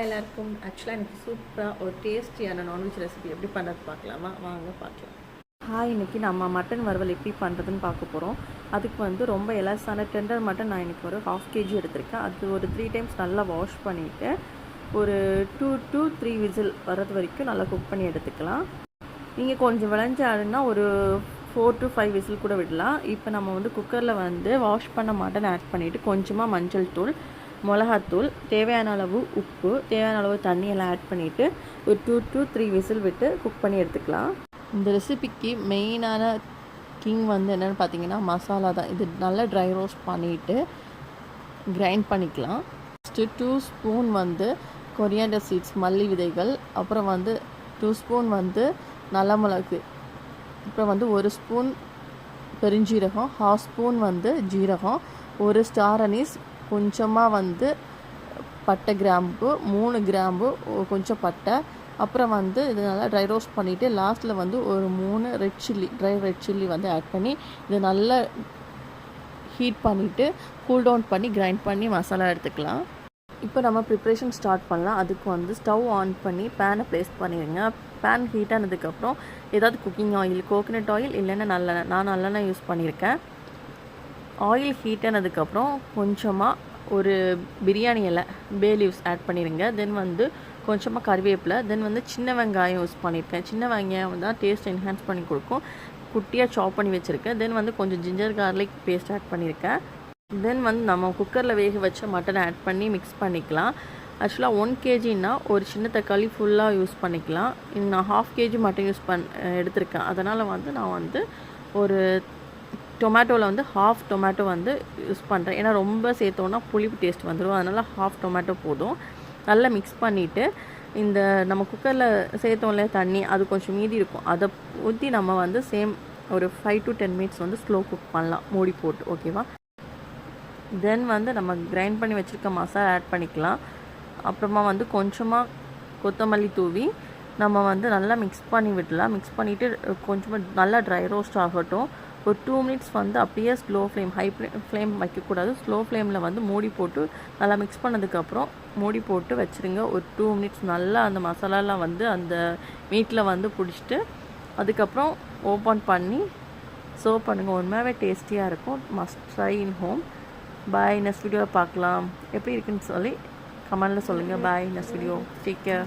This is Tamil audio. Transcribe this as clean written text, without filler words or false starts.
எல்லாருக்கும் ஆக்சுவலாக எனக்கு சூப்பராக ஒரு டேஸ்டியான நான்வெஜ் ரெசிபி எப்படி பண்ணுறது பார்க்கலாமா? வாங்க பார்க்கலாம். இன்றைக்கி நம்ம மட்டன் வறுவல் எப்படி பண்ணுறதுன்னு பார்க்க போகிறோம். அதுக்கு வந்து ரொம்ப எலசான டெண்டர் மட்டன் நான் இன்றைக்கி ஒரு 1/2 kg எடுத்திருக்கேன். அது ஒரு 3 times நல்லா வாஷ் பண்ணிவிட்டு ஒரு 2 to 3 விசில் வர்றது வரைக்கும் நல்லா குக் பண்ணி எடுத்துக்கலாம். நீங்கள் கொஞ்சம் விளைஞ்ச ஆடுனா ஒரு 4 to 5 விசில் கூட விடலாம். இப்போ நம்ம வந்து குக்கரில் வந்து வாஷ் பண்ண மட்டன் ஆட் பண்ணிவிட்டு கொஞ்சமாக மஞ்சள் தூள், மிளகாத்தூள், தேவையான அளவு உப்பு, தேவையான அளவு தண்ணியெல்லாம் ஆட் பண்ணிவிட்டு ஒரு 2 to 3 விசில் விட்டு குக் பண்ணி எடுத்துக்கலாம். இந்த ரெசிபிக்கு மெயினான கிங் வந்து என்னென்னு பார்த்தீங்கன்னா மசாலா தான். இது நல்லா ட்ரை ரோஸ்ட் பண்ணிவிட்டு கிரைண்ட் பண்ணிக்கலாம். ஃபஸ்ட்டு 2 ஸ்பூன் வந்து கொரியாண்டர் சீட்ஸ் மல்லி விதைகள், அப்புறம் வந்து 2 ஸ்பூன் வந்து நல்ல மிளகு, அப்புறம் வந்து 1 ஸ்பூன் பெருஞ்சீரகம், 1/2 ஸ்பூன் வந்து ஜீரகம், 1 ஸ்டார் அனீஸ், கொஞ்சமாக வந்து பட்டை கிராம்பு, 3 கிராம்பு, கொஞ்சம் பட்டை, அப்புறம் வந்து இது நல்லா ட்ரை ரோஸ்ட் பண்ணிவிட்டு லாஸ்ட்டில் வந்து ஒரு 3 red chilli, try red chilli வந்து ஆட் பண்ணி இதை நல்லா ஹீட் பண்ணிவிட்டு கூல் டவுன் பண்ணி கிரைண்ட் பண்ணி மசாலா எடுத்துக்கலாம். இப்போ நம்ம ப்ரிப்ரேஷன் ஸ்டார்ட் பண்ணலாம். அதுக்கு வந்து ஸ்டவ் ஆன் பண்ணி பேனை ப்ளேஸ் பண்ணிடுங்க. பேன் ஹீட் ஆனதுக்கப்புறம் ஏதாவது குக்கிங் ஆயில், கோகனட் ஆயில் இல்லைன்னா நல்லெண்ணெய், நான் நல்லெண்ணெய் யூஸ் பண்ணியிருக்கேன். ஆயில் ஹீட் ஆனதுக்கப்புறம் கொஞ்சமாக ஒரு பிரியாணி இலை, பே லீவ்ஸ் ஆட் பண்ணிடுங்க. தென் வந்து கொஞ்சமாக கறிவேப்பிலை, தென் வந்து சின்ன வெங்காயம் யூஸ் பண்ணியிருக்கேன். சின்ன வெங்காயம் தான் டேஸ்ட் என்ஹான்ஸ் பண்ணி கொடுக்கும். குட்டியாக சாப் பண்ணி வச்சுருக்கேன். தென் வந்து கொஞ்சம் ஜிஞ்சர் கார்லிக் பேஸ்ட் ஆட் பண்ணியிருக்கேன். தென் வந்து நம்ம குக்கரில் வேக வச்ச மட்டன் ஆட் பண்ணி மிக்ஸ் பண்ணிக்கலாம். ஆக்சுவலாக 1 kgனா ஒரு சின்ன தக்காளி ஃபுல்லாக யூஸ் பண்ணிக்கலாம். நான் 1/2 kg மட்டன் எடுத்திருக்கேன். அதனால் வந்து நான் வந்து ஒரு டொமேட்டோவில் வந்து 1/2 டொமேட்டோ வந்து யூஸ் பண்ணுறேன். ஏன்னா ரொம்ப சேர்த்தோன்னா புளிப்பு டேஸ்ட் வந்துடும். அதனால் 1/2 டொமேட்டோ போதும். நல்லா மிக்ஸ் பண்ணிவிட்டு இந்த நம்ம குக்கரில் சேர்த்தோம்ல தண்ணி, அது கொஞ்சம் மீதி இருக்கும். அதை ஊற்றி நம்ம வந்து சேம் ஒரு 5 to 10 minutes வந்து ஸ்லோ குக் பண்ணலாம் மூடி போட்டு. ஓகேவா? தென் வந்து நம்ம கிரைண்ட் பண்ணி வச்சுருக்க மசாலா ஆட் பண்ணிக்கலாம். அப்புறமா வந்து கொஞ்சமாக கொத்தமல்லி தூவி நம்ம வந்து நல்லா மிக்ஸ் பண்ணி விடலாம். மிக்ஸ் பண்ணிவிட்டு கொஞ்சமாக நல்லா ட்ரை ரோஸ்ட் ஆகட்டும். ஒரு 2 minutes வந்து அப்படியே ஸ்லோ ஃப்ளேம், ஹை ஃப்ளேம் வைக்கக்கூடாது. ஸ்லோ ஃப்ளேமில் வந்து மூடி போட்டு நல்லா மிக்ஸ் பண்ணதுக்கப்புறம் மூடி போட்டு வச்சுருங்க. ஒரு 2 minutes நல்லா அந்த மசாலாலாம் வந்து அந்த மீட்டில் வந்து பிடிச்சிட்டு அதுக்கப்புறம் ஓப்பன் பண்ணி சர்வ் பண்ணுங்கள். உண்மையாகவே டேஸ்டியாக இருக்கும். Must try in home. Bye. Next வீடியோவில் பார்க்கலாம். எப்படி இருக்குன்னு சொல்லி கமெண்டில் சொல்லுங்கள். Bye. Next video. Take care.